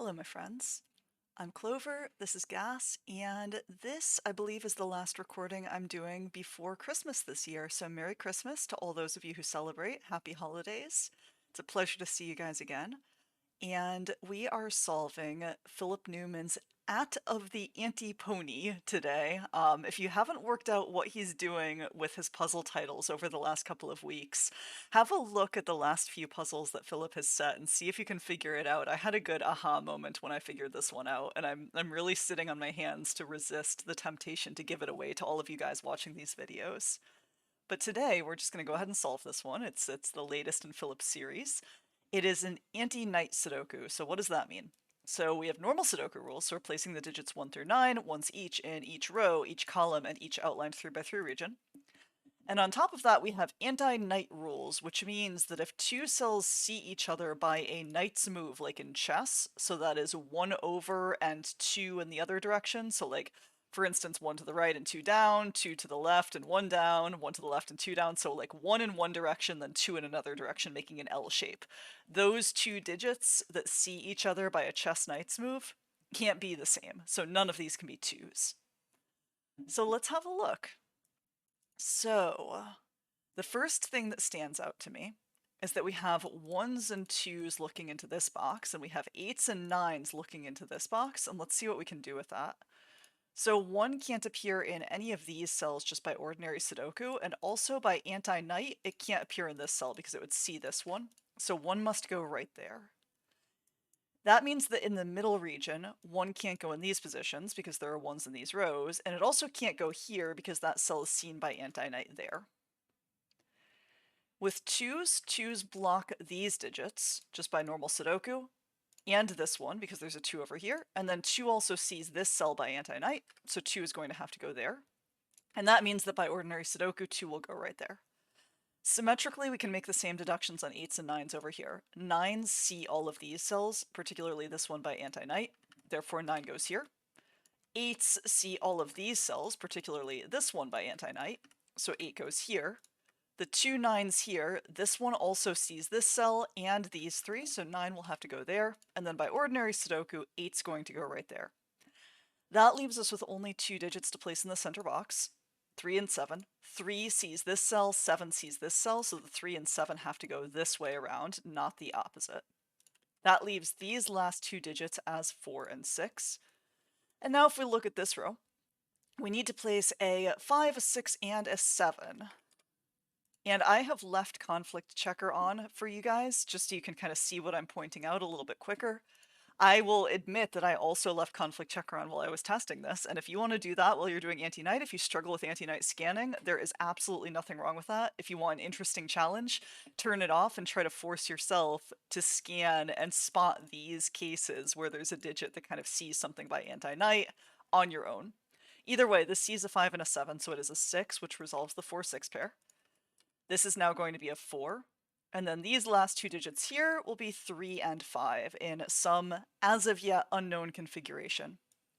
Hello, my friends. I'm Clover, this is Gas, and this, I believe, is the last recording I'm doing before Christmas this year. So Merry Christmas to all those of you who celebrate. Happy holidays. It's a pleasure to see you guys again. And we are solving Philip Newman's At of the Anti-Pony today. If you haven't worked out what he's doing with his puzzle titles over the last couple of weeks, have a look at the last few puzzles that Philip has set and see if you can figure it out. I had a good aha moment when I figured this one out, and I'm really sitting on my hands to resist the temptation to give it away to all of you guys watching these videos. But today we're just going to go ahead and solve this one. It's the latest in Philip's series. It is an Antiknight Sudoku. So what does that mean? So we have normal Sudoku rules, so we're placing the digits 1 through 9, once each in each row, each column, and each outlined 3x3 region. And on top of that, we have anti-knight rules, which means that if two cells see each other by a knight's move, like in chess, so that is 1 over and 2 in the other direction, so like, for instance, 1 to the right and 2 down, 2 to the left and 1 down, 1 to the left and 2 down, so like 1 in one direction, then 2 in another direction, making an L shape. Those two digits that see each other by a chess knight's move can't be the same, so none of these can be 2s. So let's have a look. So, the first thing that stands out to me is that we have 1s and 2s looking into this box, and we have 8s and 9s looking into this box, and let's see what we can do with that. So 1 can't appear in any of these cells just by ordinary Sudoku, and also by anti-knight, it can't appear in this cell because it would see this one. So 1 must go right there. That means that in the middle region, 1 can't go in these positions because there are 1s in these rows, and it also can't go here because that cell is seen by anti-knight there. With 2s, 2s block these digits just by normal Sudoku, and this one because there's a 2 over here, and then 2 also sees this cell by anti-knight, so 2 is going to have to go there. And that means that by ordinary Sudoku, 2 will go right there. Symmetrically, we can make the same deductions on 8s and 9s over here. 9s see all of these cells, particularly this one by anti-knight, therefore 9 goes here. 8s see all of these cells, particularly this one by anti-knight, so 8 goes here. The 2 9s here, this one also sees this cell and these 3, so 9 will have to go there, and then by ordinary Sudoku, 8's going to go right there. That leaves us with only 2 digits to place in the center box. 3 and 7. 3 sees this cell, 7 sees this cell, so the 3 and 7 have to go this way around, not the opposite. That leaves these last 2 digits as 4 and 6. And now if we look at this row, we need to place a 5, a 6, and a 7. And I have left conflict checker on for you guys, just so you can kind of see what I'm pointing out a little bit quicker. I will admit that I also left conflict checker on while I was testing this, and if you want to do that while you're doing anti-knight, if you struggle with anti-knight scanning, there is absolutely nothing wrong with that. If you want an interesting challenge, turn it off and try to force yourself to scan and spot these cases where there's a digit that kind of sees something by anti-knight on your own. Either way, this sees a 5 and a 7, so it is a 6, which resolves the 4-6 pair. This is now going to be a 4. And then these last 2 digits here will be 3 and 5 in some as of yet unknown configuration.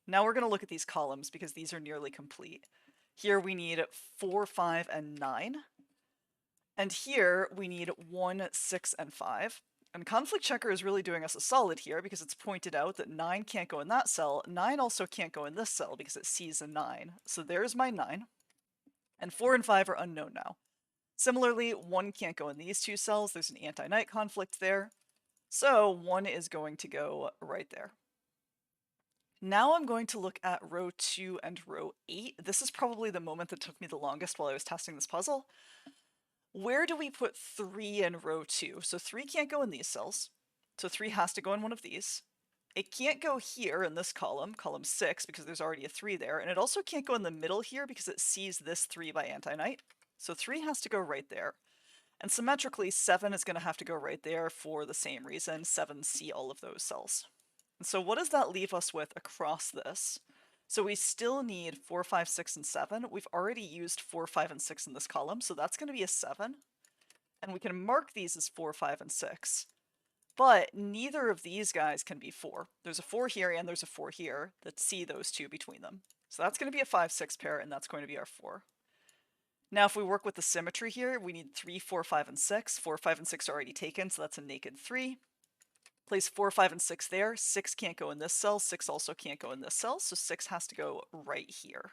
Now we're going to look at these columns because these are nearly complete. Here we need 4, 5, and 9. And here we need 1, 6, and 5. And conflict checker is really doing us a solid here because it's pointed out that 9 can't go in that cell. 9 also can't go in this cell because it sees a 9. So there's my 9. And 4 and 5 are unknown now. Similarly, 1 can't go in these 2 cells. There's an anti-knight conflict there. So 1 is going to go right there. Now I'm going to look at row 2 and row 8. This is probably the moment that took me the longest while I was testing this puzzle. Where do we put 3 in row 2? So 3 can't go in these cells. So 3 has to go in one of these. It can't go here in this column, column 6, because there's already a 3 there. And it also can't go in the middle here because it sees this 3 by anti-knight. So 3 has to go right there. And symmetrically, 7 is going to have to go right there for the same reason. 7 see all of those cells. And so what does that leave us with across this? So we still need 4, 5, 6, and 7. We've already used 4, 5, and 6 in this column, so that's going to be a 7. And we can mark these as 4, 5, and 6. But neither of these guys can be 4. There's a 4 here and there's a 4 here that see those two between them. So that's going to be a 5, 6 pair, and that's going to be our 4. Now if we work with the symmetry here, we need 3, 4, 5, and 6. 4, 5, and 6 are already taken, so that's a naked 3. Place 4, 5, and 6 there. 6 can't go in this cell. 6 also can't go in this cell, so 6 has to go right here.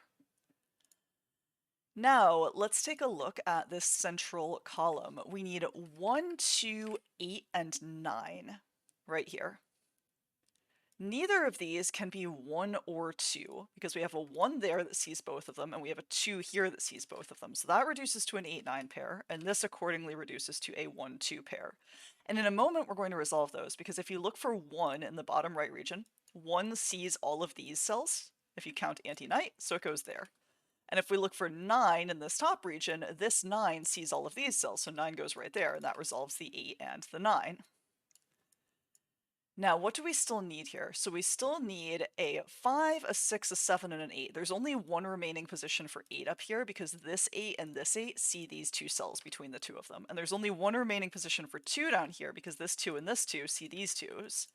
Now, let's take a look at this central column. We need 1, 2, 8, and 9 right here. Neither of these can be 1 or 2 because we have a 1 there that sees both of them and we have a 2 here that sees both of them. So that reduces to an 8-9 pair, and this accordingly reduces to a 1-2 pair. And in a moment we're going to resolve those because if you look for 1 in the bottom right region, 1 sees all of these cells if you count Antiknight, so it goes there. And if we look for 9 in this top region, this 9 sees all of these cells, so 9 goes right there, and that resolves the 8 and the 9. Now, what do we still need here? So we still need a 5, a 6, a 7, and an 8. There's only one remaining position for 8 up here because this 8 and this 8 see these two cells between the two of them. And there's only one remaining position for 2 down here because this 2 and this 2 see these 2s.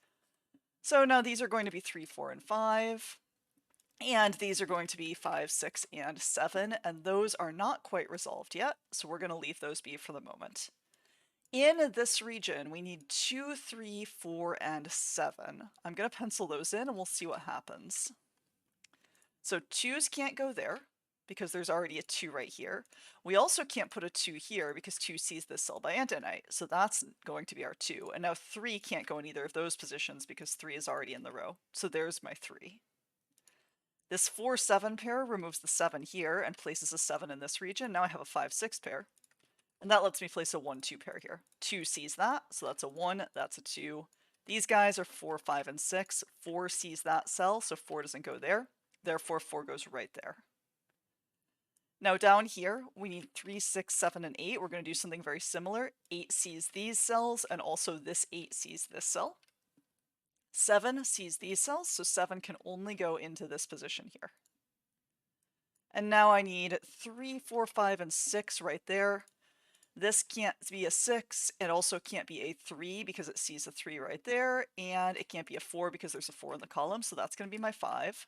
So now these are going to be 3, 4, and 5. And these are going to be 5, 6, and 7, and those are not quite resolved yet, so we're going to leave those be for the moment. In this region, we need 2, 3, 4, and 7. I'm going to pencil those in and we'll see what happens. So 2s can't go there because there's already a 2 right here. We also can't put a 2 here because 2 sees this cell by Antiknight, so that's going to be our 2. And now 3 can't go in either of those positions because 3 is already in the row, so there's my 3. This 4-7 pair removes the 7 here and places a 7 in this region. Now I have a 5-6 pair. And that lets me place a 1-2 pair here. 2 sees that, so that's a 1, that's a 2. These guys are 4, 5, and 6. 4 sees that cell, so 4 doesn't go there. Therefore, 4 goes right there. Now down here, we need 3, 6, 7, and 8. We're going to do something very similar. 8 sees these cells, and also this 8 sees this cell. 7 sees these cells, so 7 can only go into this position here. And now I need 3, 4, 5, and 6 right there. This can't be a 6, it also can't be a 3 because it sees a 3 right there, and it can't be a 4 because there's a 4 in the column, so that's going to be my 5.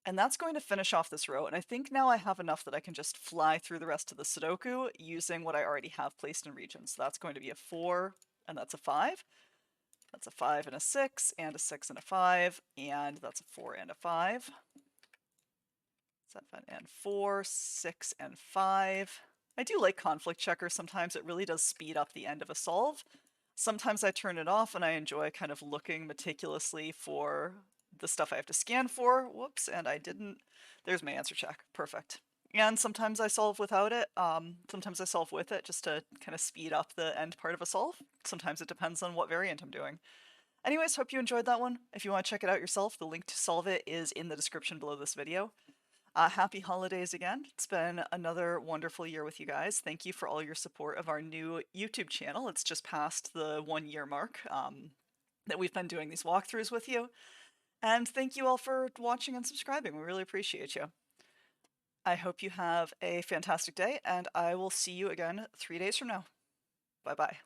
And that's going to finish off this row, and I think now I have enough that I can just fly through the rest of the Sudoku using what I already have placed in regions. So that's going to be a 4, and that's a 5. That's a 5 and a 6, and a 6 and a 5, and that's a 4 and a 5. 7 and 4, 6 and 5. I do like conflict checker sometimes. It really does speed up the end of a solve. Sometimes I turn it off and I enjoy kind of looking meticulously for the stuff I have to scan for. Whoops, and I didn't. There's my answer check. Perfect. And sometimes I solve without it. Sometimes I solve with it just to kind of speed up the end part of a solve. Sometimes it depends on what variant I'm doing. Anyways, hope you enjoyed that one. If you want to check it out yourself, the link to solve it is in the description below this video. Happy holidays again. It's been another wonderful year with you guys. Thank you for all your support of our new YouTube channel. It's just past the 1-year mark that we've been doing these walkthroughs with you. And thank you all for watching and subscribing. We really appreciate you. I hope you have a fantastic day, and I will see you again 3 days from now. Bye-bye.